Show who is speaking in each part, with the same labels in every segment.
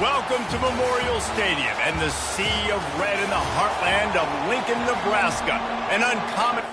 Speaker 1: Welcome to Memorial Stadium and the sea of red in the heartland of Lincoln, Nebraska. An uncommon...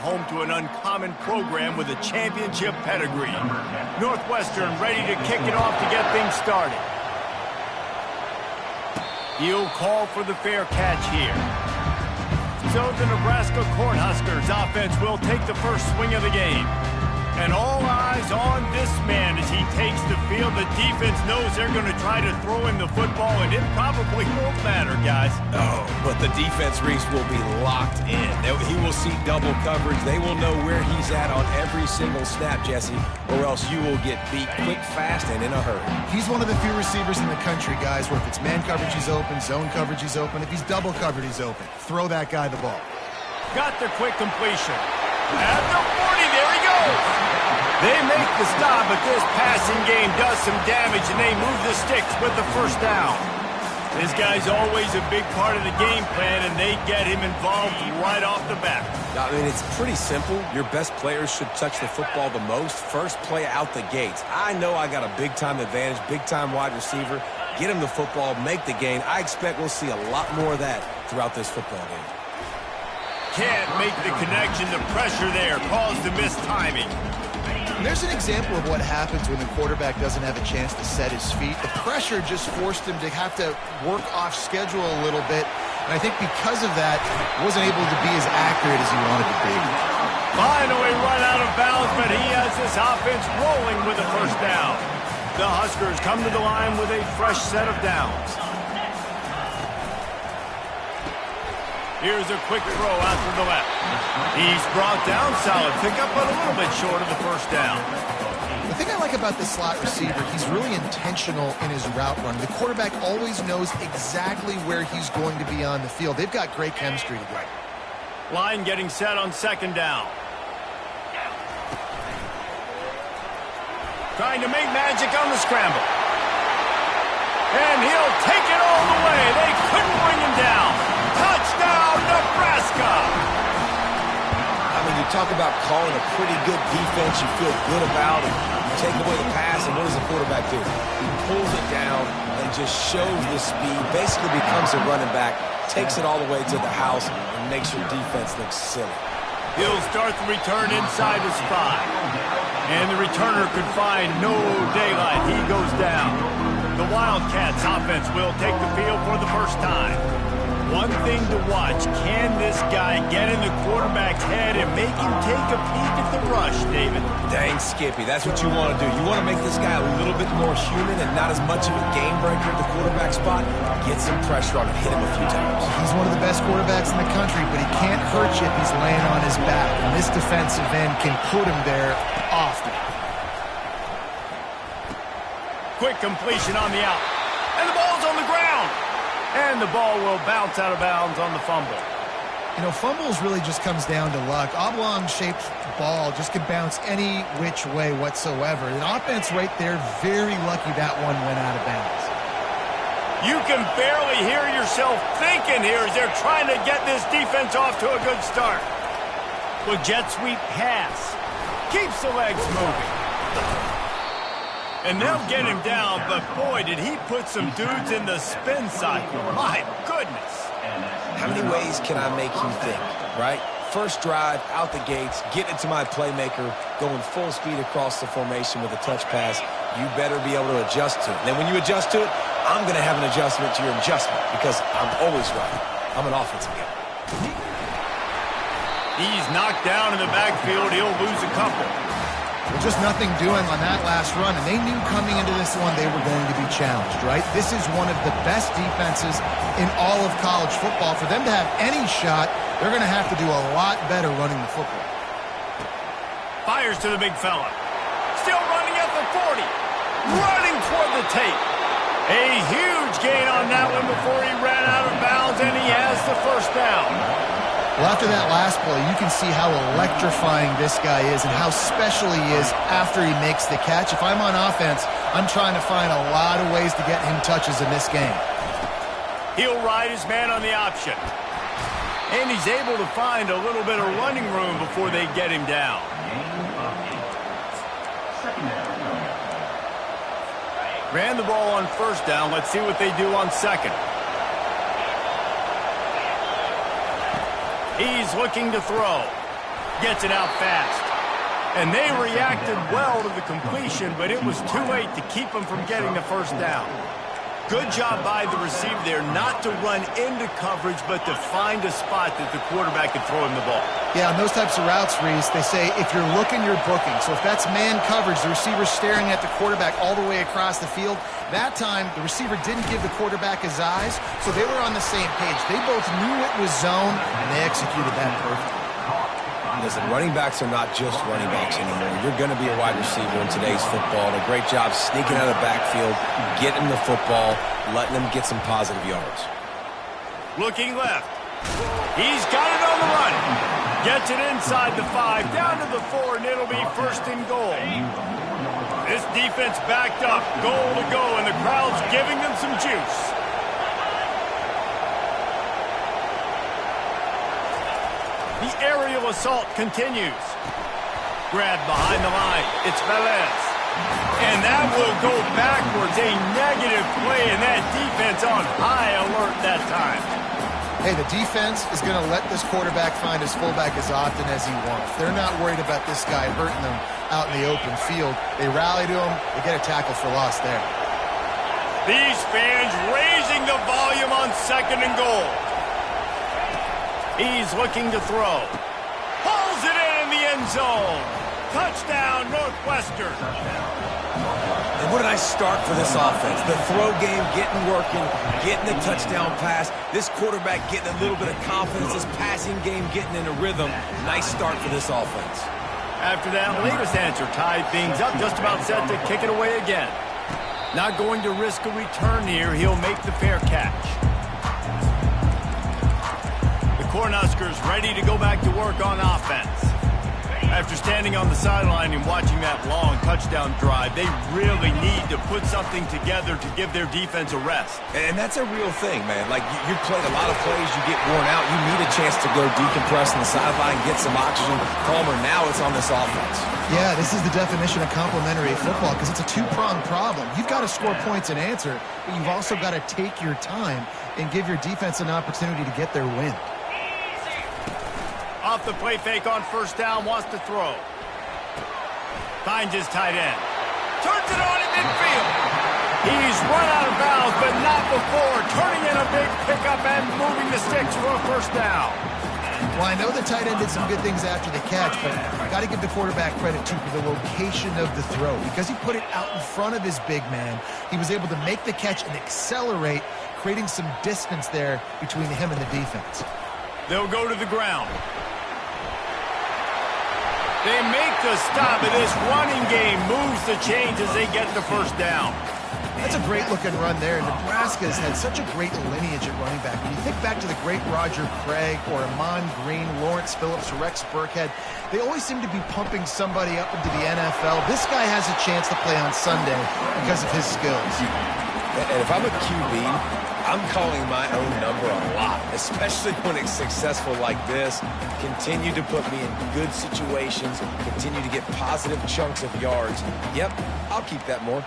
Speaker 1: home to an uncommon program with a championship pedigree. Northwestern ready to kick it off to get things started. He'll call for the fair catch here. So the Nebraska Cornhuskers offense will take the first swing of the game. And all eyes on this man as he takes the field, the defense knows they're going to try to throw him the football, and it probably won't matter, guys.
Speaker 2: Oh, but the defense, Reese, will be locked in. He will see double coverage. They will know where he's at on every single snap, Jesse, or else you will get beat quick, fast, and in a hurry.
Speaker 3: He's one of the few receivers in the country, guys, where if it's man coverage, he's open, zone coverage, he's open. If he's double covered, he's open. Throw that guy the ball.
Speaker 1: Got the quick completion. At the 40, there he goes. They make the stop, but this passing game does some damage, and they move the sticks with the first down. This guy's always a big part of the game plan, and they get him involved right off the bat.
Speaker 2: I mean, it's pretty simple. Your best players should touch the football the most. First play out the gates. I know I got a big-time advantage, big-time wide receiver. Get him the football, make the gain. I expect we'll see a lot more of that throughout this football game.
Speaker 1: Can't make the connection. The pressure there caused the missed timing.
Speaker 3: And there's an example of what happens when the quarterback doesn't have a chance to set his feet. The pressure just forced him to have to work off schedule a little bit. And I think because of that, he wasn't able to be as accurate as he wanted to be.
Speaker 1: Finally run out of bounds, but he has this offense rolling with a first down. The Huskers come to the line with a fresh set of downs. Here's a quick throw out to the left. He's brought down, solid pickup, but a little bit short of the first down.
Speaker 3: The thing I like about the slot receiver, he's really intentional in his route run. The quarterback always knows exactly where he's going to be on the field. They've got great chemistry together.
Speaker 1: Line getting set on second down. Trying to make magic on the scramble. And he'll take it all the way. They couldn't bring him down. Touchdown, Nebraska!
Speaker 2: I mean, you talk about calling a pretty good defense you feel good about, and you take away the pass, and what does the quarterback do? He pulls it down and just shows the speed, basically becomes a running back, takes it all the way to the house, and makes your defense look silly.
Speaker 1: He'll start the return inside the spot. And the returner could find no daylight. He goes down. The Wildcats offense will take the field for the first time. One thing to watch, can this guy get in the quarterback's head and make him take a peek at the rush, David?
Speaker 2: Dang, Skippy, that's what you want to do. You want to make this guy a little bit more human and not as much of a game breaker at the quarterback spot. Get some pressure on him, hit him a few times.
Speaker 3: He's one of the best quarterbacks in the country, but he can't hurt you if he's laying on his back. And this defensive end can put him there often.
Speaker 1: Quick completion on the out. And the ball's on the ground. And the ball will bounce out of bounds on the fumble.
Speaker 3: You know, fumbles really just comes down to luck. Oblong-shaped ball just can bounce any which way whatsoever. The offense right there, very lucky that one went out of bounds.
Speaker 1: You can barely hear yourself thinking here as they're trying to get this defense off to a good start. Well, jet sweep pass. Keeps the legs moving. And they'll get him down, but boy, did he put some dudes in the spin cycle. My goodness.
Speaker 2: How many ways can I make you think, right? First drive, out the gates, get into my playmaker, going full speed across the formation with a touch pass. You better be able to adjust to it. And then when you adjust to it, I'm going to have an adjustment to your adjustment because I'm always right. I'm an offensive guy.
Speaker 1: He's knocked down in the backfield. He'll lose a couple.
Speaker 3: Well, just nothing doing on that last run, and they knew coming into this one they were going to be challenged, right? This is one of the best defenses in all of college football. For them to have any shot, they're going to have to do a lot better running the football.
Speaker 1: Fires to the big fella. Still running at the 40. Running toward the tape. A huge gain on that one before he ran out of bounds, and he has the first down.
Speaker 3: Well, after that last play, you can see how electrifying this guy is and how special he is after he makes the catch. If I'm on offense, I'm trying to find a lot of ways to get him touches in this game.
Speaker 1: He'll ride his man on the option. And he's able to find a little bit of running room before they get him down. Ran the ball on first down. Let's see what they do on second. He's looking to throw. Gets it out fast. And they reacted well to the completion, but it was too late to keep him from getting the first down. Good job by the receiver there not to run into coverage, but to find a spot that the quarterback can throw him the ball.
Speaker 3: Yeah, on those types of routes, Reese, they say if you're looking, you're booking. So if that's man coverage, the receiver's staring at the quarterback all the way across the field. That time, the receiver didn't give the quarterback his eyes, so they were on the same page. They both knew it was zone, and they executed that perfectly.
Speaker 2: Listen, running backs are not just running backs anymore. You're going to be a wide receiver in today's football. And a great job sneaking out of the backfield, getting the football, letting them get some positive yards.
Speaker 1: Looking left. He's got it on the run. Gets it inside the 5, down to the 4, and it'll be first and goal. This defense backed up, goal to go, and the crowd's giving them some juice. The aerial assault continues. Grab behind the line. It's Velez. And that will go backwards. A negative play, and that defense on high alert that time.
Speaker 3: Hey, the defense is going to let this quarterback find his fullback as often as he wants. They're not worried about this guy hurting them out in the open field. They rally to him. They get a tackle for loss there.
Speaker 1: These fans raising the volume on second and goal. He's looking to throw. Pulls it in the end zone. Touchdown, Northwestern.
Speaker 2: And what a nice start for this offense. The throw game getting working, getting the touchdown pass. This quarterback getting a little bit of confidence. This passing game getting in a rhythm. Nice start for this offense.
Speaker 1: After that latest answer, tied things up, just about set to kick it away again. Not going to risk a return here. He'll make the fair catch. Cornhuskers ready to go back to work on offense. After standing on the sideline and watching that long touchdown drive, they really need to put something together to give their defense a rest.
Speaker 2: And that's a real thing, man. Like, you've played a lot of plays, you get worn out, you need a chance to go decompress on the sideline, get some oxygen, calmer. Now it's on this offense.
Speaker 3: Yeah, this is the definition of complementary football because it's a two-pronged problem. You've got to score points and answer, but you've also got to take your time and give your defense an opportunity to get their win.
Speaker 1: Off the play fake on first down, wants to throw. Finds his tight end. Turns it on in midfield. He's run out of bounds, but not before. Turning in a big pickup and moving the sticks for a first down.
Speaker 3: Well, I know the tight end did some good things after the catch, but I got to give the quarterback credit, too, for the location of the throw. Because he put it out in front of his big man, he was able to make the catch and accelerate, creating some distance there between him and the defense.
Speaker 1: They'll go to the ground. They make the stop, and this running game moves the chains as they get the first down.
Speaker 3: That's a great-looking run there. Nebraska's had such a great lineage at running back. When you think back to the great Roger Craig or Amon Green, Lawrence Phillips, Rex Burkhead, they always seem to be pumping somebody up into the NFL. This guy has a chance to play on Sunday because of his skills.
Speaker 2: And if I'm a QB, I'm calling my own number a lot, especially when it's successful like this. Continue to put me in good situations, continue to get positive chunks of yards. Yep, I'll keep that more.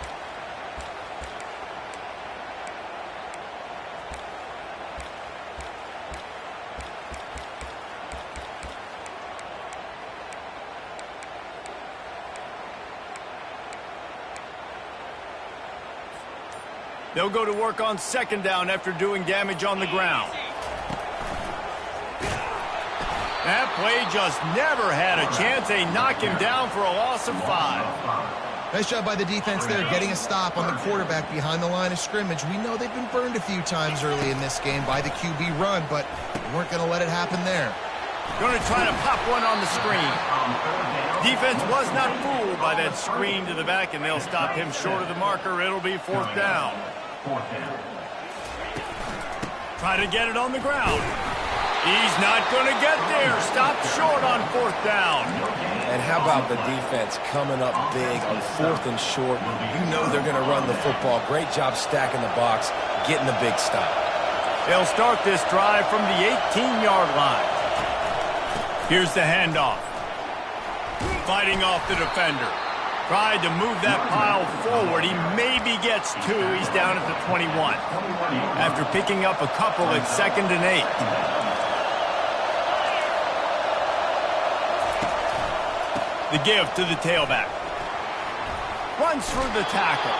Speaker 1: They'll go to work on second down after doing damage on the ground. That play just never had a chance. They knock him down for a loss of 5.
Speaker 3: Nice job by the defense there, getting a stop on the quarterback behind the line of scrimmage. We know they've been burned a few times early in this game by the QB run, but they weren't going to let it happen there.
Speaker 1: Going to try to pop one on the screen. Defense was not fooled by that screen to the back, and they'll stop him short of the marker. It'll be fourth down. Try to get it on the ground. He's not going to get there. Stopped short on fourth down.
Speaker 2: And how about the defense coming up big on fourth and short? You know they're going to run the football. Great job stacking the box, getting the big stop.
Speaker 1: They'll start this drive from the 18-yard line. Here's the handoff. Fighting off the defender. Tried to move that pile forward. He maybe gets 2. He's down at the 21. After picking up a couple at 2nd and 8. The give to the tailback. Runs through the tackle.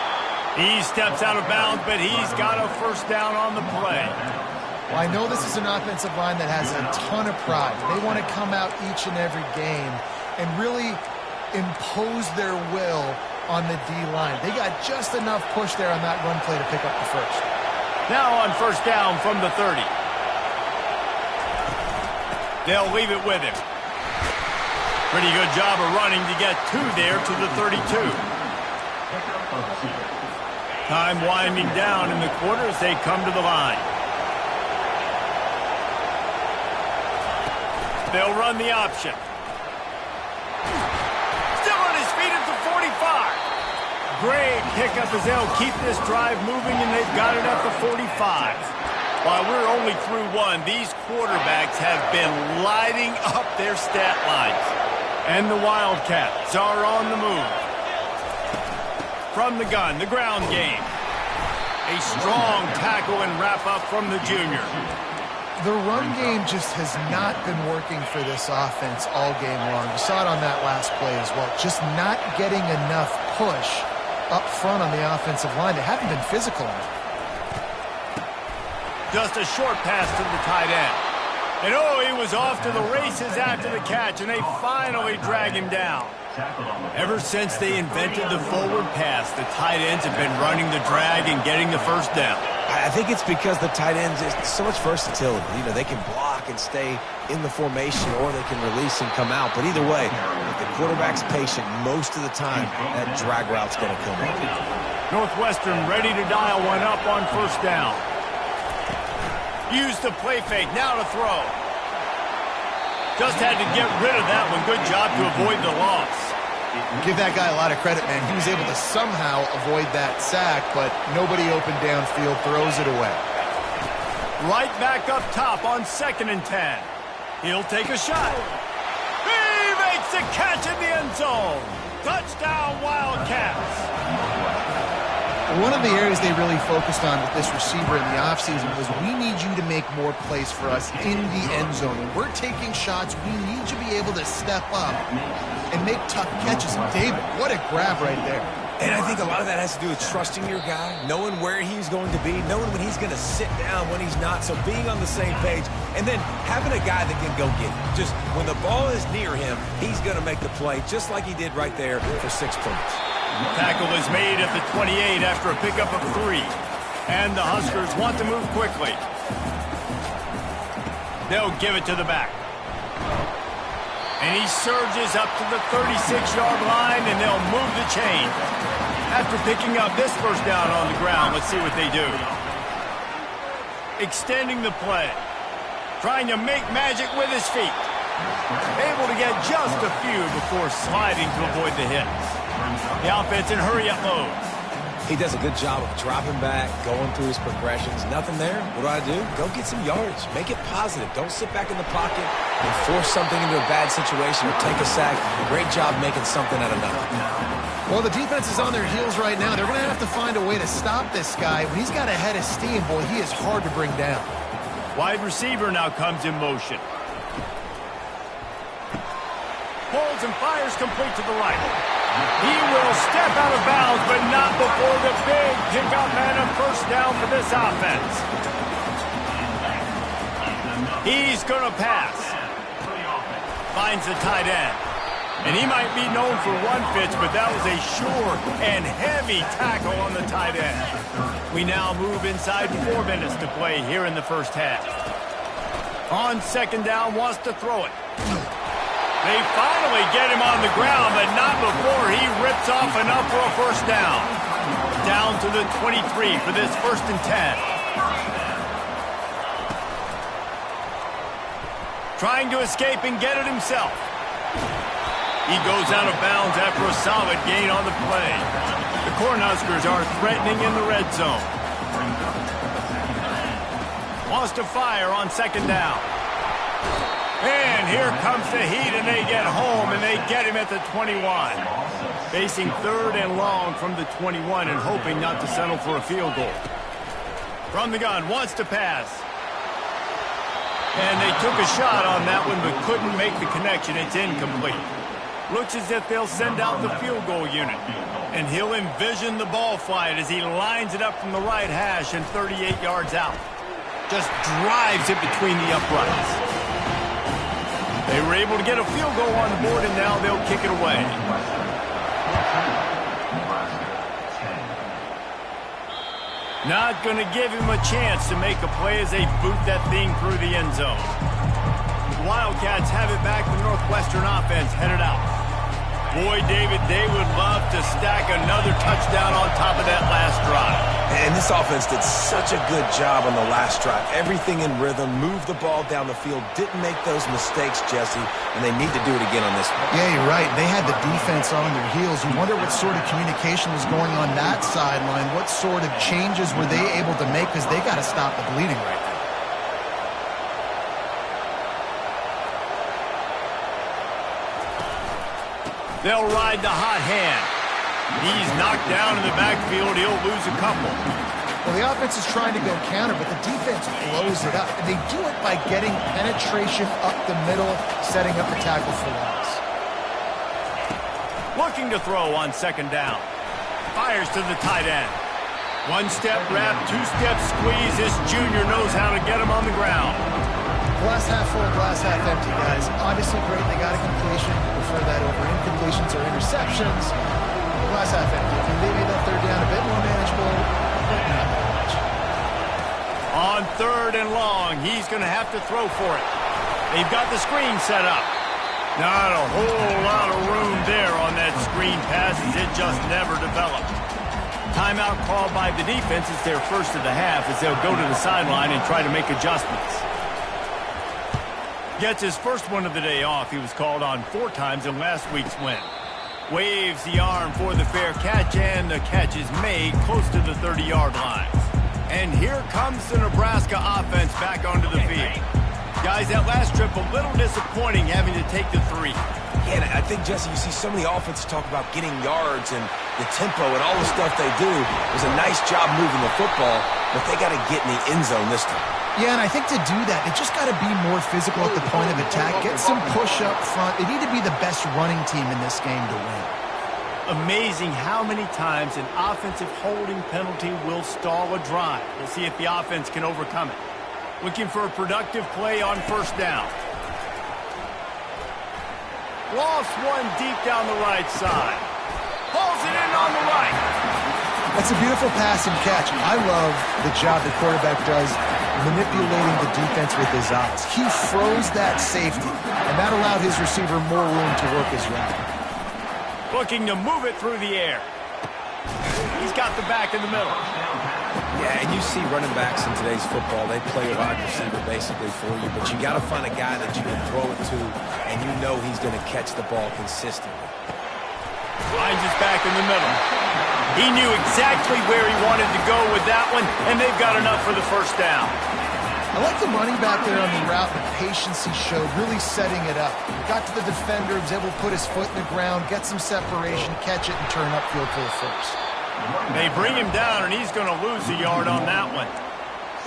Speaker 1: He steps out of bounds, but he's got a first down on the play.
Speaker 3: Well, I know this is an offensive line that has a ton of pride. They want to come out each and every game and really impose their will on the D-line. They got just enough push there on that run play to pick up the first.
Speaker 1: Now on first down from the 30. They'll leave it with him. Pretty good job of running to get two there to the 32. Time winding down in the quarter as they come to the line. They'll run the option. Still on his feet at the 45. Great pickup as they'll keep this drive moving, and they've got it at the 45. While we're only through one, these quarterbacks have been lighting up their stat lines. And the Wildcats are on the move. From the gun, the ground game. A strong tackle and wrap-up from the junior.
Speaker 3: The run game just has not been working for this offense all game long. You saw it on that last play as well. Just not getting enough push up front on the offensive line. They haven't been physical enough.
Speaker 1: Just a short pass to the tight end. And oh, he was off to the races after the catch, and they finally drag him down. Ever since they invented the forward pass, the tight ends have been running the drag and getting the first down.
Speaker 2: I think it's because the tight ends is so much versatility. You know, they can block and stay in the formation, or they can release and come out. But either way, if the quarterback's patient most of the time, that drag route's going to come up.
Speaker 1: Northwestern ready to dial one up on first down. Use the play fake, now to throw. Just had to get rid of that one. Good job to avoid the loss.
Speaker 3: Give that guy a lot of credit, man. He was able to somehow avoid that sack, but nobody open downfield, throws it away.
Speaker 1: Right back up top on 2nd and 10. He'll take a shot. He makes the catch in the end zone. Touchdown, Wildcats.
Speaker 3: One of the areas they really focused on with this receiver in the offseason was, we need you to make more plays for us in the end zone. When we're taking shots, we need you to be able to step up and make tough catches. And David, what a grab right there.
Speaker 2: And I think a lot of that has to do with trusting your guy, knowing where he's going to be, knowing when he's going to sit down, when he's not. So being on the same page, and then having a guy that can go get it. Just when the ball is near him, he's going to make the play, just like he did right there for 6 points.
Speaker 1: Tackle is made at the 28 after a pickup of 3. And the Huskers want to move quickly. They'll give it to the back. And he surges up to the 36-yard line, and they'll move the chain. After picking up this first down on the ground, let's see what they do. Extending the play. Trying to make magic with his feet. Able to get just a few before sliding to avoid the hits. The offense in hurry-up mode.
Speaker 2: He does a good job of dropping back, going through his progressions. Nothing there. What do? Go get some yards. Make it positive. Don't sit back in the pocket and force something into a bad situation or take a sack. Great job making something out of nothing.
Speaker 3: Well, the defense is on their heels right now. They're going to have to find a way to stop this guy. When he's got a head of steam, boy, he is hard to bring down.
Speaker 1: Wide receiver now comes in motion. Pulls and fires complete to the right. He will step out of bounds, but not before the big pickup and a first down for this offense. He's going to pass. Finds the tight end. And he might be known for one pitch, but that was a sure and heavy tackle on the tight end. We now move inside 4 minutes to play here in the first half. On 2nd down, wants to throw it. They finally get him on the ground, but not before he rips off enough for a first down. Down to the 23 for this 1st and 10. Trying to escape and get it himself. He goes out of bounds after a solid gain on the play. The Cornhuskers are threatening in the red zone. Wants to fire on 2nd down. And here comes the heat, and they get home, and they get him at the 21. Facing 3rd and long from the 21 and hoping not to settle for a field goal. From the gun, wants to pass. And they took a shot on that one, but couldn't make the connection. It's incomplete. Looks as if they'll send out the field goal unit. And he'll envision the ball flight as he lines it up from the right hash and 38 yards out. Just drives it between the uprights. They were able to get a field goal on the board, and now they'll kick it away. Not going to give him a chance to make a play as they boot that thing through the end zone. The Wildcats have it back. The Northwestern offense headed out. Boy, David, they would love to stack another touchdown on top of that last drive.
Speaker 2: And this offense did such a good job on the last drive. Everything in rhythm, moved the ball down the field, didn't make those mistakes, Jesse, and they need to do it again on this one.
Speaker 3: Yeah, you're right. They had the defense on their heels. You wonder what sort of communication was going on that sideline. What sort of changes were they able to make, because they got to stop the bleeding right now.
Speaker 1: They'll ride the hot hand. He's knocked down in the backfield. He'll lose a couple.
Speaker 3: Well, the offense is trying to go counter, but the defense blows it up. And they do it by getting penetration up the middle, setting up a tackle for loss.
Speaker 1: Looking to throw on second down. Fires to the tight end. One-step wrap, two-step squeeze. This junior knows how to get him on the ground.
Speaker 3: Glass half full, glass half empty, guys. Obviously great, they got a completion. Prefer that over incompletions or interceptions. Glass half empty. They made that third down a bit more manageable, but not that much.
Speaker 1: On third and long, he's going to have to throw for it. They've got the screen set up. Not a whole lot of room there on that screen pass as it just never developed. Timeout called by the defense. It's their first of the half as they'll go to the sideline and try to make adjustments. Gets his first one of the day off. He was called on 4 times in last week's win. Waves the arm for the fair catch, and the catch is made close to the 30-yard line. And here comes the Nebraska offense back onto the field. Guys, that last trip a little disappointing having to take the 3.
Speaker 2: Yeah, and I think, Jesse, you see so many offenses talk about getting yards and the tempo and all the stuff they do. It was a nice job moving the football, but they got to get in the end zone this time.
Speaker 3: Yeah, and I think to do that, they just got to be more physical at the point of attack, get some push up front. They need to be the best running team in this game to win.
Speaker 1: Amazing how many times an offensive holding penalty will stall a drive. We'll see if the offense can overcome it. Looking for a productive play on first down. Lost one deep down the right side. Hauls it in on the right.
Speaker 3: That's a beautiful pass and catch. I love the job the quarterback does manipulating the defense with his eyes. He froze that safety, and that allowed his receiver more room to work his route.
Speaker 1: Looking to move it through the air. He's got the back in the middle.
Speaker 2: Yeah, and you see running backs in today's football, they play a wide receiver basically for you, but you got to find a guy that you can throw it to, and you know he's going to catch the ball consistently.
Speaker 1: Finds his back in the middle. He knew exactly where he wanted to go with that one, and they've got enough for the first down.
Speaker 3: I like the running back there on the route, the patience he showed, really setting it up. Got to the defender, was able to put his foot in the ground, get some separation, catch it, and turn upfield for the first.
Speaker 1: They bring him down, and he's going to lose a yard on that one.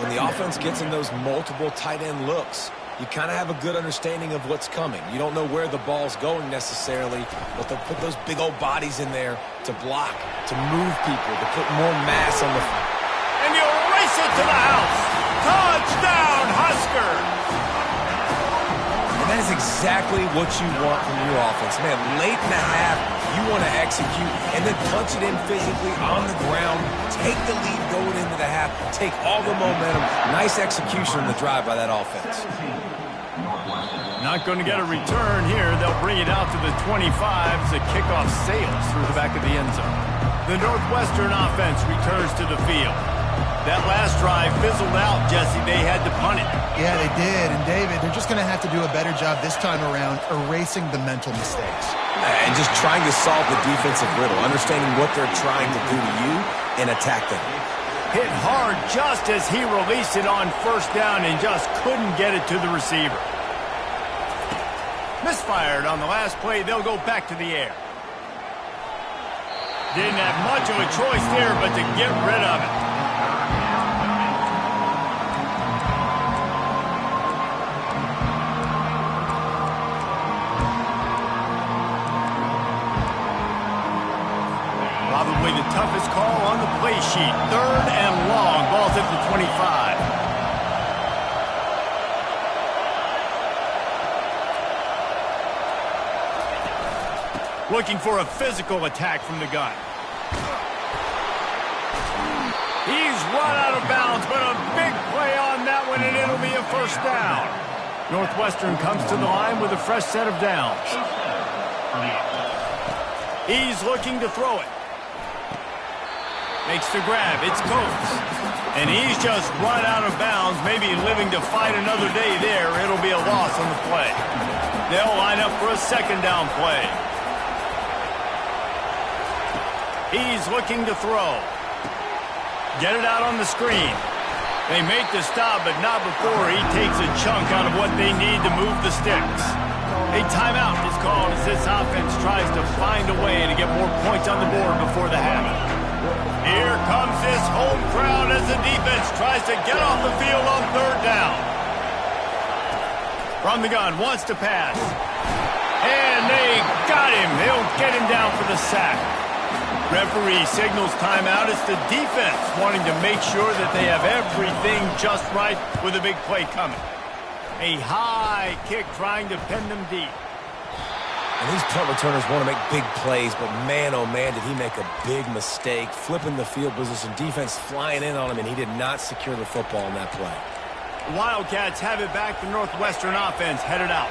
Speaker 2: When the offense gets in those multiple tight end looks, you kind of have a good understanding of what's coming. You don't know where the ball's going necessarily, but they'll put those big old bodies in there to block, to move people, to put more mass on the field.
Speaker 1: And he'll race it to the house. Touchdown, Husker!
Speaker 2: And that is exactly what you want from your offense. Man, late in the half, you want to execute and then punch it in physically on the ground, take the lead going into the half, take all the momentum. Nice execution on the drive by that offense.
Speaker 1: Not going to get a return here. They'll bring it out to the 25 as the kickoff sails through the back of the end zone. The Northwestern offense returns to the field. That last drive fizzled out, Jesse. They had to punt it.
Speaker 3: Yeah, they did. And, David, they're just going to have to do a better job this time around erasing the mental mistakes.
Speaker 2: And just trying to solve the defensive riddle, understanding what they're trying to do to you and attack them.
Speaker 1: Hit hard just as he released it on first down and just couldn't get it to the receiver. Misfired on the last play. They'll go back to the air. Didn't have much of a choice there but to get rid of it. Probably the toughest call on the play sheet. 3rd and long. Ball's at the 25. Looking for a physical attack from the gun. He's run out of bounds, but a big play on that one, and it'll be a first down. Northwestern comes to the line with a fresh set of downs. He's looking to throw it. Makes the grab. It's Coates. And he's just run out of bounds, maybe living to fight another day there. It'll be a loss on the play. They'll line up for a second down play. He's looking to throw. Get it out on the screen. They make the stop, but not before he takes a chunk out of what they need to move the sticks. A timeout is called as this offense tries to find a way to get more points on the board before the half. Here comes this home crowd as the defense tries to get off the field on 3rd down. From the gun, wants to pass. And they got him. They'll get him down for the sack. Referee signals timeout. It's the defense wanting to make sure that they have everything just right with a big play coming. A high kick trying to pin them deep.
Speaker 2: And these punt returners want to make big plays, but man, oh man, did he make a big mistake. Flipping the field position, defense flying in on him, and he did not secure the football in that play.
Speaker 1: The Wildcats have it back. The Northwestern offense headed out.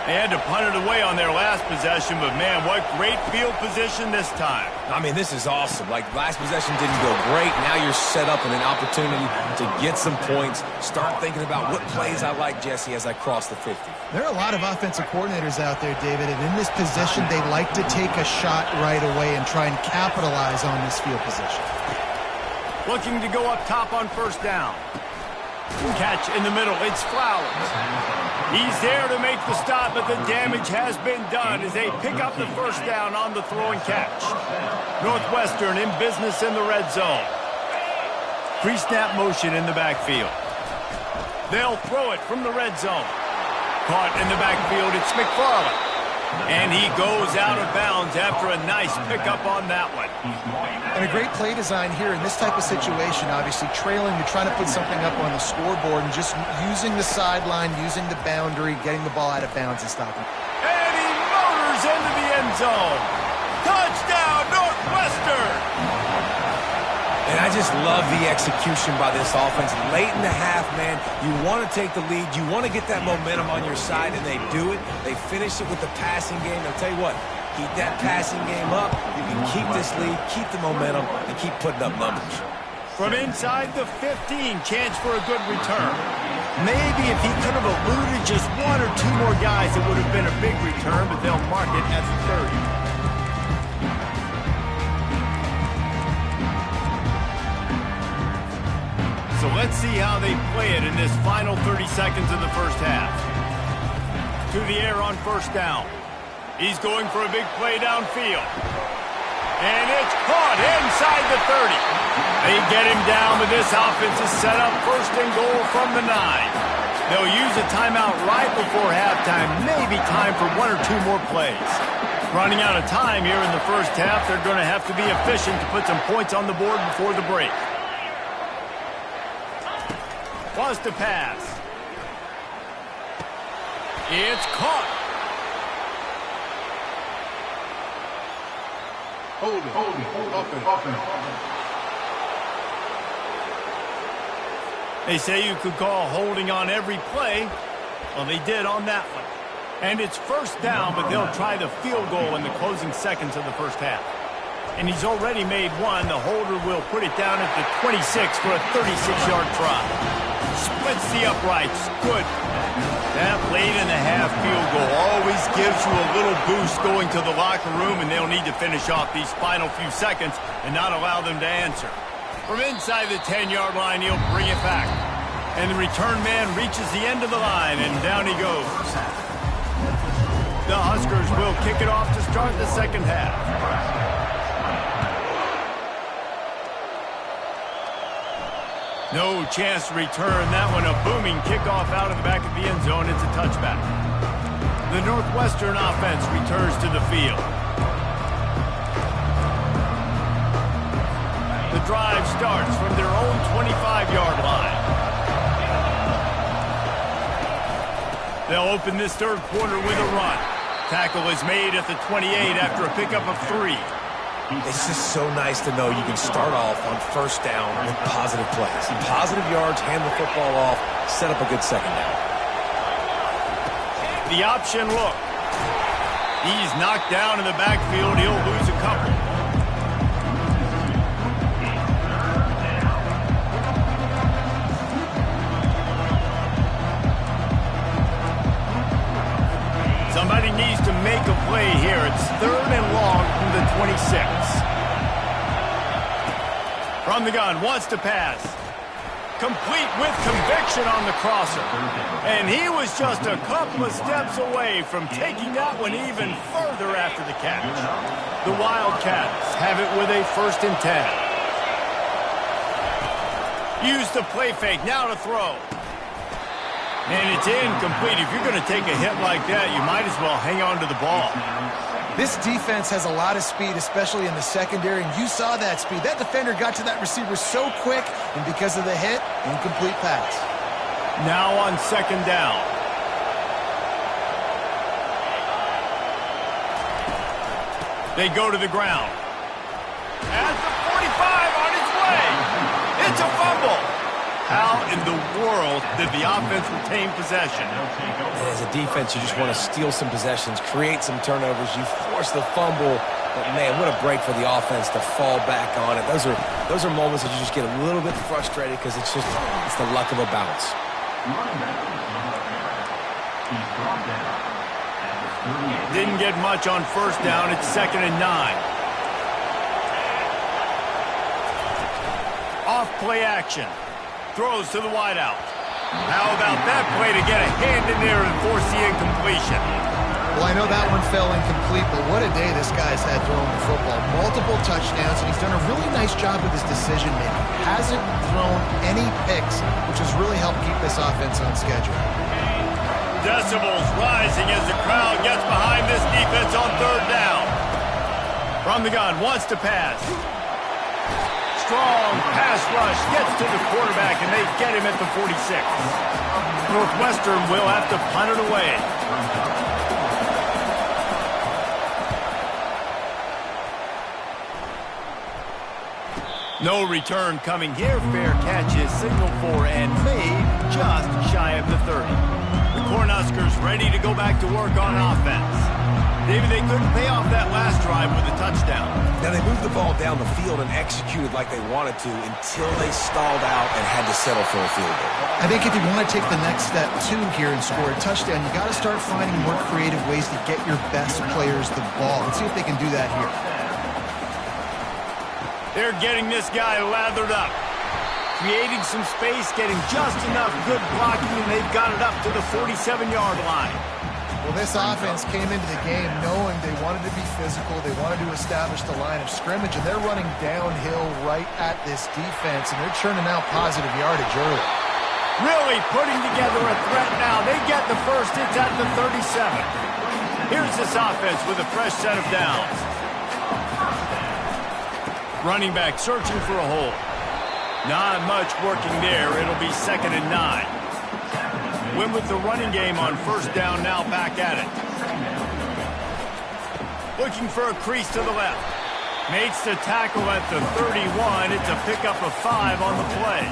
Speaker 1: They had to punt it away on their last possession, but man, what great field position this time.
Speaker 2: I mean, this is awesome. Like, last possession didn't go great. Now you're set up in an opportunity to get some points. Start thinking about what plays I like, Jesse, as I cross the 50.
Speaker 3: There are a lot of offensive coordinators out there, David, and in this position, they like to take a shot right away and try and capitalize on this field position.
Speaker 1: Looking to go up top on 1st down. Catch in the middle. It's Flowers. He's there to make the stop, but the damage has been done as they pick up the 1st down on the throw and catch. Northwestern in business in the red zone. Pre-snap motion in the backfield. They'll throw it from the red zone. Caught in the backfield, it's McFarland. And he goes out of bounds after a nice pickup on that one.
Speaker 3: And a great play design here in this type of situation, obviously trailing, you're trying to put something up on the scoreboard and just using the sideline, using the boundary, getting the ball out of bounds and stopping.
Speaker 1: And he motors into the end zone. Touchdown, Northwestern!
Speaker 2: And I just love the execution by this offense. Late in the half, man, you want to take the lead. You want to get that momentum on your side, and they do it. They finish it with the passing game. I'll tell you what, keep that passing game up. You can keep this lead, keep the momentum, and keep putting up numbers.
Speaker 1: From inside the 15, chance for a good return. Maybe if he could have eluded just 1 or 2 more guys, it would have been a big return, but they'll mark it at the 30. So let's see how they play it in this final 30 seconds of the first half. To the air on 1st down. He's going for a big play downfield. And it's caught inside the 30. They get him down, but this offense is set up 1st and goal from the 9. They'll use a timeout right before halftime. Maybe time for 1 or 2 more plays. Running out of time here in the first half, they're going to have to be efficient to put some points on the board before the break. Was to pass. It's caught.
Speaker 4: Hold it.
Speaker 1: They say you could call holding on every play. Well, they did on that one. And it's 1st down, but they'll try the field goal in the closing seconds of the first half. And he's already made one. The holder will put it down at the 26 for a 36-yard try. Splits the uprights. Good. That late in the half field goal always gives you a little boost going to the locker room, and they'll need to finish off these final few seconds and not allow them to answer. From inside the 10-yard line, he'll bring it back. And the return man reaches the end of the line, and down he goes. The Huskers will kick it off to start the second half. No chance to return that one. A booming kickoff out of the back of the end zone. It's a touchback. The Northwestern offense returns to the field. The drive starts from their own 25-yard line. They'll open this third quarter with a run. Tackle is made at the 28 after a pickup of 3.
Speaker 2: It's just so nice to know you can start off on first down with positive plays. Positive yards, hand the football off, set up a good second down.
Speaker 1: The option look. He's knocked down in the backfield. He'll lose a couple. Somebody needs to make a play here. It's 3rd and long from the 26. From the gun, wants to pass. Complete with conviction on the crosser. And he was just a couple of steps away from taking that one even further after the catch. The Wildcats have it with a 1st and 10. Use the play fake, now to throw. And it's incomplete. If you're going to take a hit like that, you might as well hang on to the ball.
Speaker 3: This defense has a lot of speed, especially in the secondary, and you saw that speed. That defender got to that receiver so quick, and because of the hit, incomplete pass.
Speaker 1: Now on 2nd down. They go to the ground. At the 45 on its way. It's a fumble. How in the world did the offense retain possession?
Speaker 2: As a defense, you just want to steal some possessions, create some turnovers. You force the fumble, but man, what a break for the offense to fall back on it. Those are moments that you just get a little bit frustrated because it's the luck of a bounce.
Speaker 1: Didn't get much on 1st down. It's 2nd and 9. Off play action. Throws to the wideout. How about that play to get a hand in there and force the incompletion?
Speaker 3: Well, I know that one fell incomplete, but what a day this guy's had throwing the football. Multiple touchdowns, and he's done a really nice job with his decision-making. Hasn't thrown any picks, which has really helped keep this offense on schedule.
Speaker 1: Decibels rising as the crowd gets behind this defense on 3rd down. From the gun, wants to pass. Strong pass rush gets to the quarterback, and they get him at the 46. Northwestern will have to punt it away. No return coming here. Fair catch is signaled for and made just shy of the 30. The Cornhuskers ready to go back to work on offense. David, they couldn't pay off that last drive with a touchdown.
Speaker 2: Now, they moved the ball down the field and executed like they wanted to until they stalled out and had to settle for a field goal.
Speaker 3: I think if you want to take the next step, too, here and score a touchdown, you got to start finding more creative ways to get your best players the ball. Let's see if they can do that here.
Speaker 1: They're getting this guy lathered up. Creating some space, getting just enough good blocking, and they've got it up to the 47-yard line.
Speaker 3: Well, this offense came into the game knowing they wanted to be physical, they wanted to establish the line of scrimmage, and they're running downhill right at this defense, and they're churning out positive yardage early.
Speaker 1: Really putting together a threat now. They get the first. It's at the 37. Here's this offense with a fresh set of downs. Running back searching for a hole. Not much working there. It'll be 2nd and 9. Win with the running game on 1st down, now back at it. Looking for a crease to the left. Makes the tackle at the 31. It's a pickup of 5 on the play.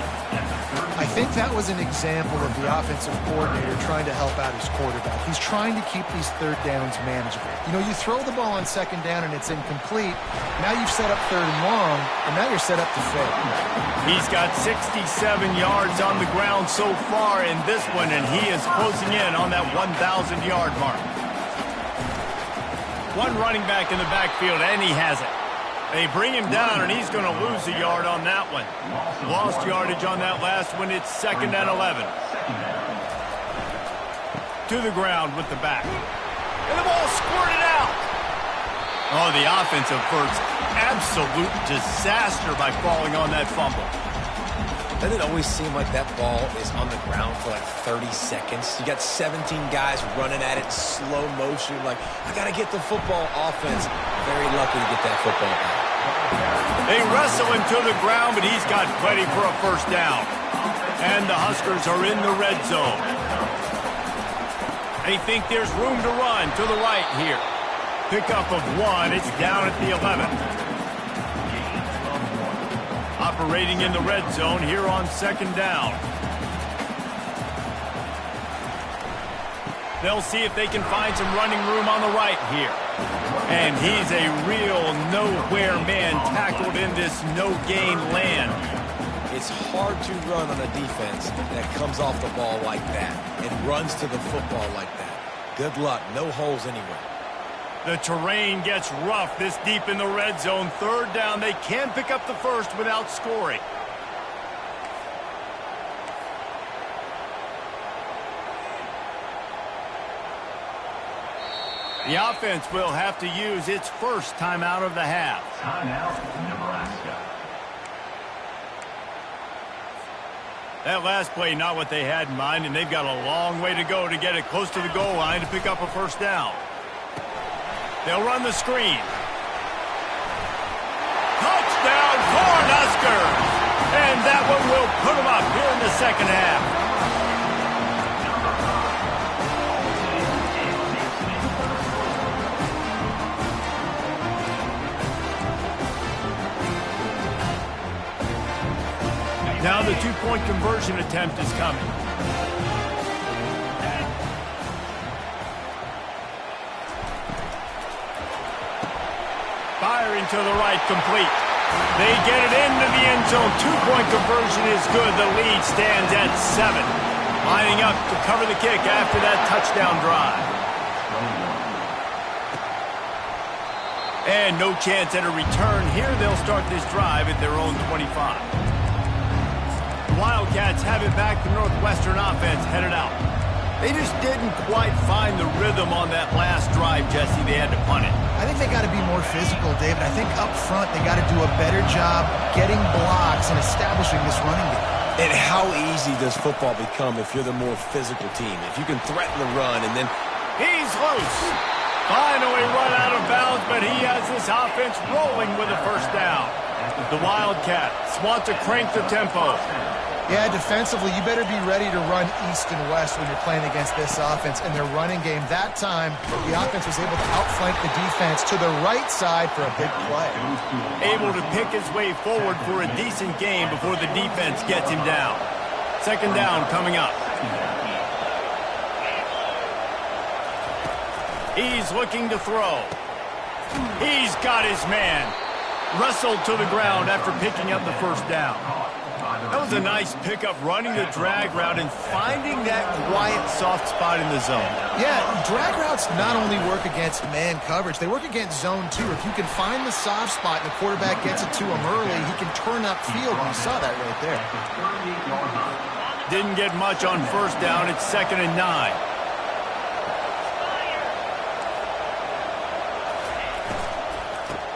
Speaker 3: I think that was an example of the offensive coordinator trying to help out his quarterback. He's trying to keep these 3rd downs manageable. You know, you throw the ball on 2nd down and it's incomplete. Now you've set up 3rd and long, and now you're set up to fail.
Speaker 1: He's got 67 yards on the ground so far in this one, and he is closing in on that 1,000-yard mark. One running back in the backfield, and he has it. They bring him down, and he's going to lose a yard on that one. Lost yardage on that last one. It's 2nd and 11. To the ground with the back. And the ball squirted out. Oh, the offensive first. Absolute disaster by falling on that fumble.
Speaker 2: Doesn't it always seem like that ball is on the ground for like 30 seconds? You got 17 guys running at it in slow motion. Like, I got to get the football. Offense, very lucky to get that football back.
Speaker 1: They wrestle him to the ground, but he's got plenty for a first down. And the Huskers are in the red zone. They think there's room to run to the right here. Pickup of 1. It's down at the 11. Operating in the red zone here on second down. They'll see if they can find some running room on the right here. And he's a real nowhere man tackled in this no-gain land.
Speaker 2: It's hard to run on a defense that comes off the ball like that and runs to the football like that. Good luck. No holes anywhere.
Speaker 1: The terrain gets rough this deep in the red zone. Third down. They can pick up the first without scoring. The offense will have to use its first timeout of the half.
Speaker 5: Timeout, Nebraska.
Speaker 1: That last play, not what they had in mind, and they've got a long way to go to get it close to the goal line to pick up a first down. They'll run the screen. Touchdown, Cornhuskers! And that one will put them up here in the second half. Now the two-point conversion attempt is coming. Firing to the right, complete. They get it into the end zone. Two-point conversion is good. The lead stands at 7. Lining up to cover the kick after that touchdown drive. And no chance at a return here. They'll start this drive at their own 25. Wildcats have it back. The Northwestern offense headed out. They just didn't quite find the rhythm on that last drive, Jesse. They had to punt it.
Speaker 3: I think they got to be more physical, David. I think up front they got to do a better job getting blocks and establishing this running game.
Speaker 2: And how easy does football become if you're the more physical team? If you can threaten the run and then...
Speaker 1: He's loose. Finally run out of bounds, but he has this offense rolling with a first down. The Wildcats want to crank the tempo.
Speaker 3: Yeah, defensively, you better be ready to run east and west when you're playing against this offense. In their running game, that time, the offense was able to outflank the defense to the right side for a big play.
Speaker 1: Able to pick his way forward for a decent game before the defense gets him down. Second down coming up. He's looking to throw. He's got his man. Wrestled to the ground after picking up the first down. That was a nice pickup, running the drag route and finding that quiet, soft spot in the zone.
Speaker 3: Yeah, drag routes not only work against man coverage, they work against zone too. If you can find the soft spot and the quarterback gets it to him early, he can turn upfield. You saw that right there.
Speaker 1: Didn't get much on first down. It's 2nd and 9.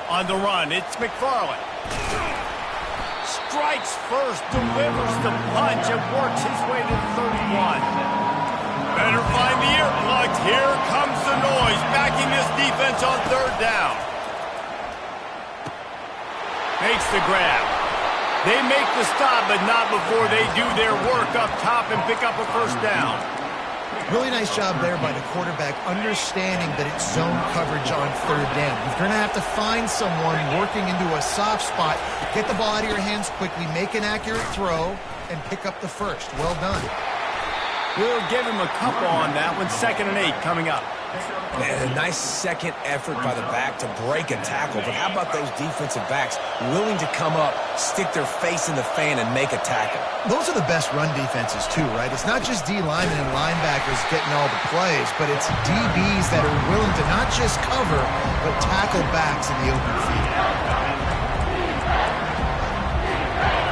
Speaker 1: On the run, it's McFarland. Strikes first, delivers the punch, and works his way to the 31. Better find the earplugs. Here comes the noise, backing this defense on third down. Makes the grab. They make the stop, but not before they do their work up top and pick up a first down.
Speaker 3: Really nice job there by the quarterback, understanding that it's zone coverage on third down. You're going to have to find someone working into a soft spot, get the ball out of your hands quickly, make an accurate throw, and pick up the first. Well done.
Speaker 1: We'll give him a couple on that one. 2nd and 8 coming up.
Speaker 2: Man, a nice second effort by the back to break a tackle. But how about those defensive backs willing to come up, stick their face in the fan, and make a tackle?
Speaker 3: Those are the best run defenses, too, right? It's not just D linemen and linebackers getting all the plays, but it's DBs that are willing to not just cover, but tackle backs in the open field.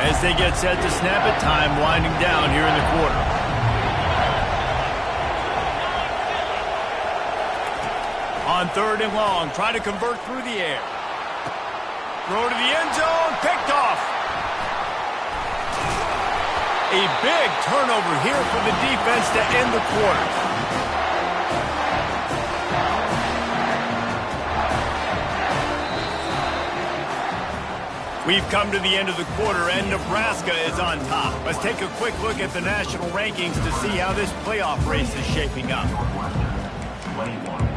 Speaker 1: As they get set to snap it, time winding down here in the quarter. On 3rd and long, try to convert through the air. Throw to the end zone, picked off. A big turnover here for the defense to end the quarter. We've come to the end of the quarter, and Nebraska is on top. Let's take a quick look at the national rankings to see how this playoff race is shaping up.
Speaker 5: 21.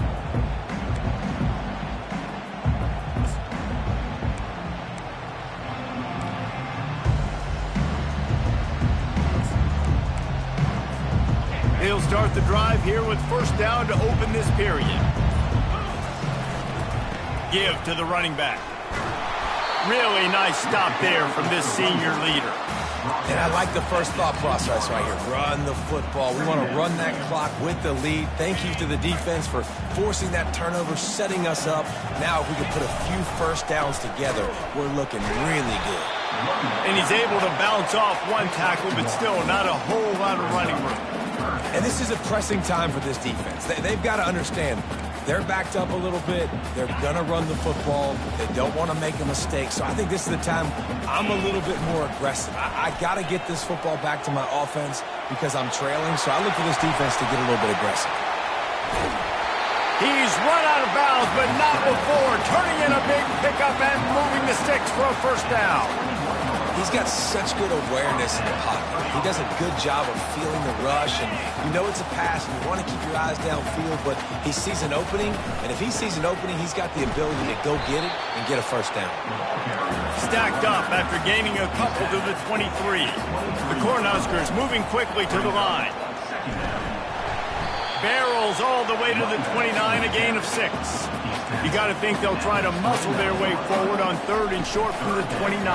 Speaker 1: He'll start the drive here with first down to open this period. Give to the running back. Really nice stop there from this senior leader.
Speaker 2: And I like the first thought process right here. Run the football. We want to run that clock with the lead. Thank you to the defense for forcing that turnover, setting us up. Now if we can put a few first downs together, we're looking really good.
Speaker 1: And he's able to bounce off one tackle, but still not a whole lot of running room.
Speaker 2: And this is a pressing time for this defense. They've got to understand they're backed up a little bit. They're going to run the football. They don't want to make a mistake. So I think this is the time I'm a little bit more aggressive. I got to get this football back to my offense because I'm trailing. So I look for this defense to get a little bit aggressive.
Speaker 1: He's run out of bounds, but not before. Turning in a big pickup and moving the sticks for a first down.
Speaker 2: He's got such good awareness in the pocket. He does a good job of feeling the rush, and you know it's a pass, and you want to keep your eyes downfield, but he sees an opening, and if he sees an opening, he's got the ability to go get it and get a first down.
Speaker 1: Stacked up after gaining a couple to the 23. The Cornhuskers moving quickly to the line. Barrels all the way to the 29, a gain of 6. You got to think they'll try to muscle their way forward on 3rd and short from the 29.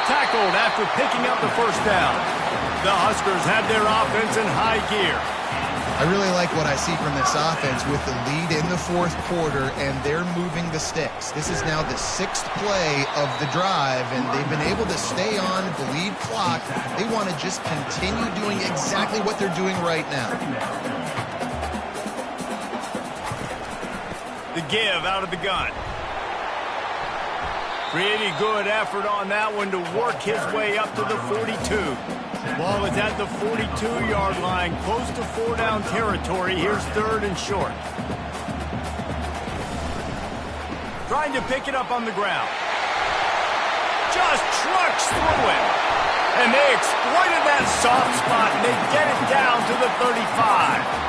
Speaker 1: Tackled after picking up the first down. The Huskers have their offense in high gear.
Speaker 3: I really like what I see from this offense with the lead in the 4th quarter, and they're moving the sticks. This is now the 6th play of the drive, and they've been able to stay on the lead clock. They want to just continue doing exactly what they're doing right now.
Speaker 1: The give out of the gun. Pretty good effort on that one to work his way up to the 42. Ball is at the 42-yard line, close to 4-down territory. Here's 3rd and short. Trying to pick it up on the ground. Just trucks through it. And they exploited that soft spot, and they get it down to the 35.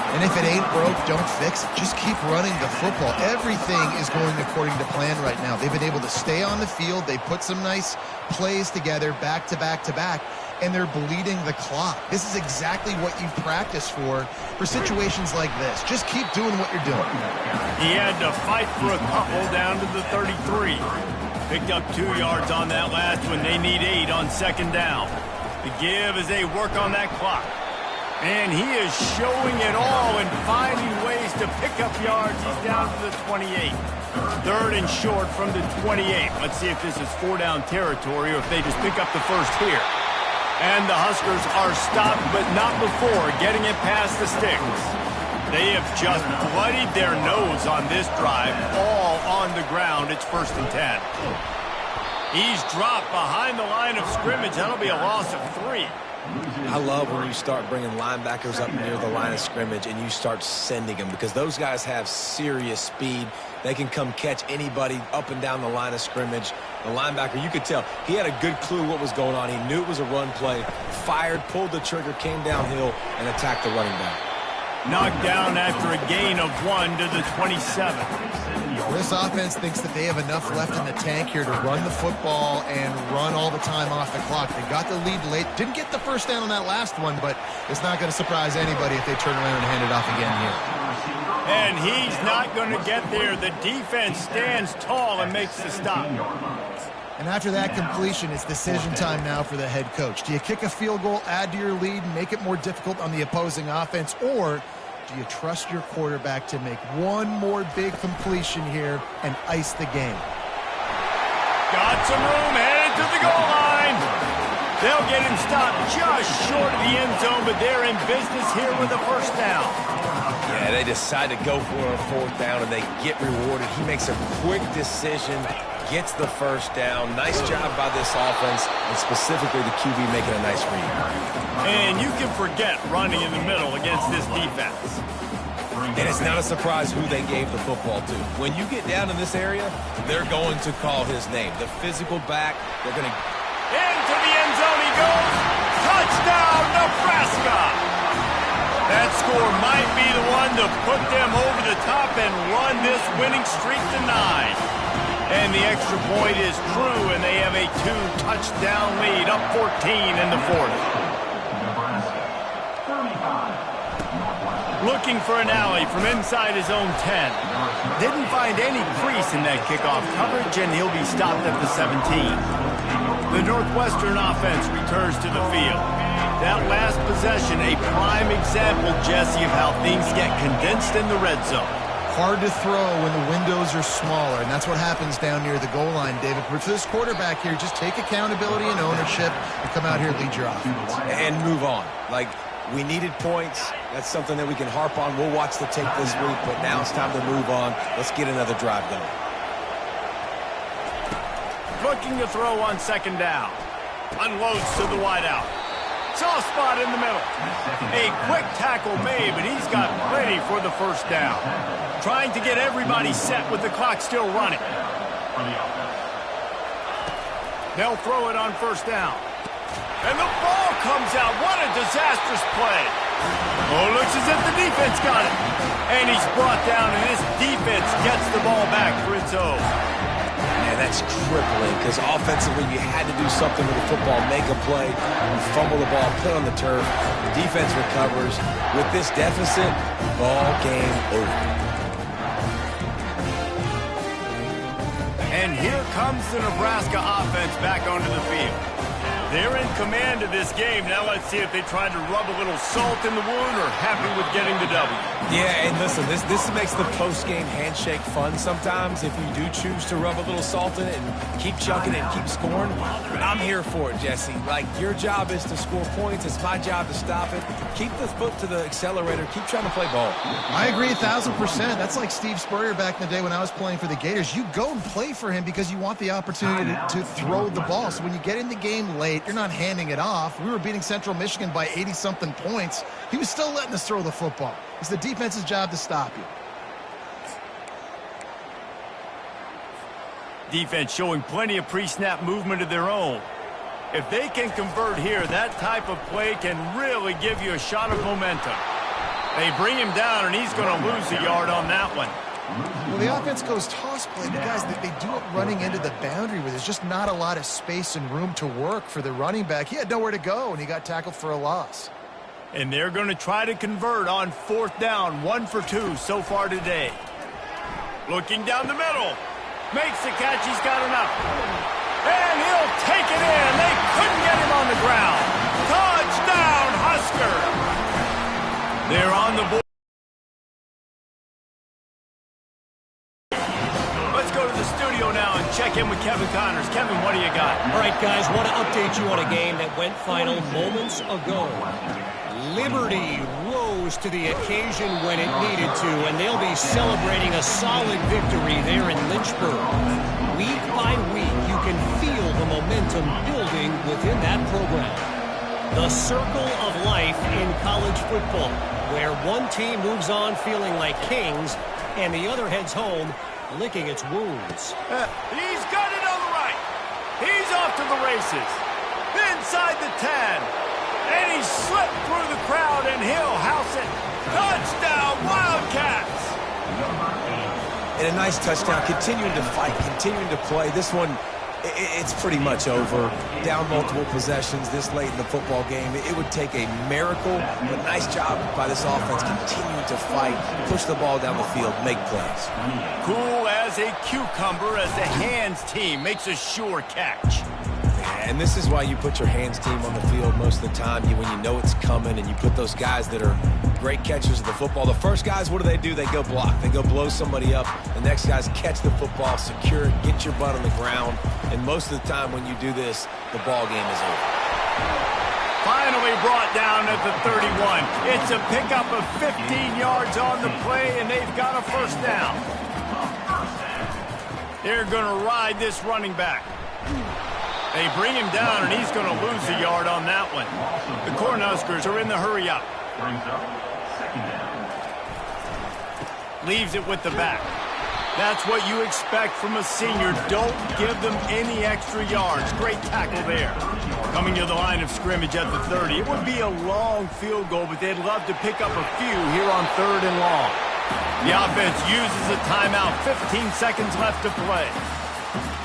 Speaker 3: And if it ain't broke, don't fix it. Just keep running the football. Everything is going according to plan right now. They've been able to stay on the field. They put some nice plays together back to back to back, and they're bleeding the clock. This is exactly what you practice for situations like this. Just keep doing what you're doing.
Speaker 1: He had to fight for a couple down to the 33. Picked up 2 yards on that last one. They need 8 on 2nd down. The give as they work on that clock. And he is showing it all and finding ways to pick up yards. He's down to the 28. 3rd and short from the 28. Let's see if this is 4-down territory or if they just pick up the first here. And the Huskers are stopped, but not before getting it past the sticks. They have just bloodied their nose on this drive, all on the ground. It's 1st and 10. He's dropped behind the line of scrimmage. That'll be a loss of 3.
Speaker 2: I love when you start bringing linebackers up near the line of scrimmage and you start sending them because those guys have serious speed. They can come catch anybody up and down the line of scrimmage. The linebacker, you could tell, he had a good clue what was going on. He knew it was a run play, fired, pulled the trigger, came downhill, and attacked the running back.
Speaker 1: Knocked down after a gain of 1 to the 27.
Speaker 3: This offense thinks that they have enough left in the tank here to run the football and run all the time off the clock. They got the lead late. Didn't get the first down on that last one, but it's not going to surprise anybody if they turn around and hand it off again here.
Speaker 1: And he's not going to get there. The defense stands tall and makes the stop.
Speaker 3: And after that completion, it's decision time now for the head coach. Do you kick a field goal, add to your lead, and make it more difficult on the opposing offense, or do you trust your quarterback to make one more big completion here and ice the game?
Speaker 1: Got some room, headed to the goal line. They'll get him stopped just short of the end zone, but they're in business here with a first down.
Speaker 2: Yeah, they decide to go for a 4th down, and they get rewarded. He makes a quick decision, gets the first down. Nice job by this offense, and specifically the QB making a nice read.
Speaker 1: And you can forget running in the middle against this defense.
Speaker 2: And it's not a surprise who they gave the football to. When you get down in this area, they're going to call his name. The physical back, they're going to...
Speaker 1: Into the end zone he goes. Touchdown, Nebraska! That score might be the one to put them over the top and run this winning streak to 9. And the extra point is true, and they have a 2-touchdown lead, up 14 in the fourth. Looking for an alley from inside his own 10. Didn't find any crease in that kickoff coverage, and he'll be stopped at the 17. The Northwestern offense returns to the field. That last possession, a prime example, Jesse, of how things get condensed in the red zone.
Speaker 3: Hard to throw when the windows are smaller, and that's what happens down near the goal line, David. But for this quarterback here, just take accountability and ownership and come out here and lead your offense.
Speaker 2: And move on. Like, we needed points. That's something that we can harp on. We'll watch the tape this week, but now it's time to move on. Let's get another drive going.
Speaker 1: Looking to throw on second down. Unloads to the wideout. Soft spot in the middle. A quick tackle made, but he's got plenty for the first down. Trying to get everybody set with the clock still running. They'll throw it on first down. And the ball comes out. What a disastrous play. Oh, looks as if the defense got it. And he's brought down, and this defense gets the ball back for its own.
Speaker 2: Man, that's crippling, because offensively you had to do something with the football, make a play, you fumble the ball, put on the turf, the defense recovers. With this deficit, ball game over.
Speaker 1: And here comes the Nebraska offense back onto the field. They're in command of this game. Now let's see if they try to rub a little salt in the wound or happy with getting the W.
Speaker 2: Yeah, and listen, this makes the post-game handshake fun sometimes if you do choose to rub a little salt in it and keep chucking it and keep scoring. I'm here for it, Jesse. Like, your job is to score points. It's my job to stop it. Keep the foot to the accelerator. Keep trying to play ball.
Speaker 3: I agree 1,000%. That's like Steve Spurrier back in the day when I was playing for the Gators. You go and play for him because you want the opportunity to throw the ball. So when you get in the game late, you're not handing it off. We were beating Central Michigan by 80-something points. He was still letting us throw the football. It's the defense's job to stop you.
Speaker 1: Defense showing plenty of pre-snap movement of their own. If they can convert here, that type of play can really give you a shot of momentum. They bring him down, and he's going to lose a yard on that one.
Speaker 3: Well, the offense goes toss play, but guys, they do it running into the boundary where there's just not a lot of space and room to work for the running back. He had nowhere to go, and he got tackled for a loss.
Speaker 1: And they're going to try to convert on fourth down, 1 for 2 so far today. Looking down the middle. Makes the catch. He's got enough. And he'll take it in. They couldn't get him on the ground. Touchdown, Husker. They're on the board. Let's go to the studio now and check in with Kevin Connors. Kevin, what do you got?
Speaker 6: All right, guys, want to update you on a game that went final moments ago. Liberty rose to the occasion when it needed to, and they'll be celebrating a solid victory there in Lynchburg. Week by week, you can feel the momentum building within that program. The circle of life in college football, where one team moves on feeling like kings, and the other heads home licking its wounds.
Speaker 1: He's got it on the right. He's off to the races. Inside the 10. And he slipped through the crowd, and he'll house it. Touchdown, Wildcats!
Speaker 2: And a nice touchdown. Continuing to fight, continuing to play. This one, it's pretty much over. Down multiple possessions this late in the football game. It would take a miracle, but nice job by this offense continuing to fight, push the ball down the field, make plays.
Speaker 1: Cool as a cucumber as the hands team makes a sure catch.
Speaker 2: And this is why you put your hands team on the field most of the time, when you know it's coming, and you put those guys that are great catchers of the football. The first guys, what do? They go block. They go blow somebody up. The next guys catch the football, secure it, get your butt on the ground. And most of the time when you do this, the ball game is over.
Speaker 1: Finally brought down at the 31. It's a pickup of 15 yards on the play, and they've got a first down. They're going to ride this running back. They bring him down, and he's going to lose a yard on that one. The Cornhuskers are in the hurry up. leaves it with the back. That's what you expect from a senior. Don't give them any extra yards. Great tackle there. Coming to the line of scrimmage at the 30. It would be a long field goal, but they'd love to pick up a few here on 3rd and long. The offense uses a timeout. 15 seconds left to play.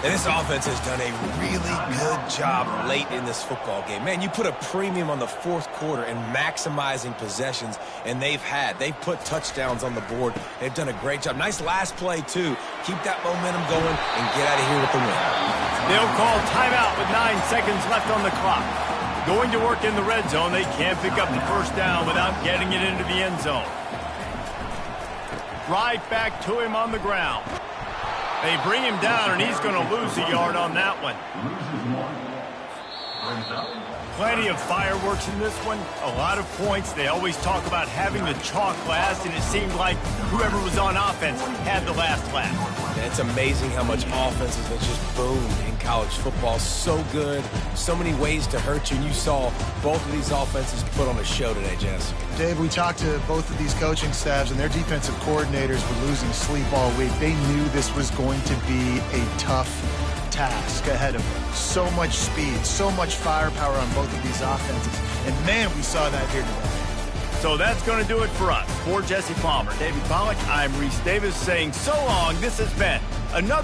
Speaker 2: And this offense has done a really good job late in this football game. Man, you put a premium on the 4th quarter and maximizing possessions, and they've put touchdowns on the board. They've done a great job. Nice last play, too. Keep that momentum going and get out of here with the win.
Speaker 1: They'll call timeout with 9 seconds left on the clock. Going to work in the red zone. They can't pick up the first down without getting it into the end zone. Right back to him on the ground. They bring him down, and he's going to lose a yard on that one. Plenty of fireworks in this one. A lot of points. They always talk about having the chalk last, and it seemed like whoever was on offense had the last laugh.
Speaker 2: And it's amazing how much offenses have just boomed in college football. So good. So many ways to hurt you. And you saw both of these offenses put on a show today, Jess.
Speaker 3: Dave, we talked to both of these coaching staffs, and their defensive coordinators were losing sleep all week. They knew this was going to be a tough task ahead of them. So much speed, so much firepower on both of these offenses. And, man, we saw that here today.
Speaker 1: So that's going to do it for us. For Jesse Palmer, David Pollack, I'm Reese Davis saying so long. This has been another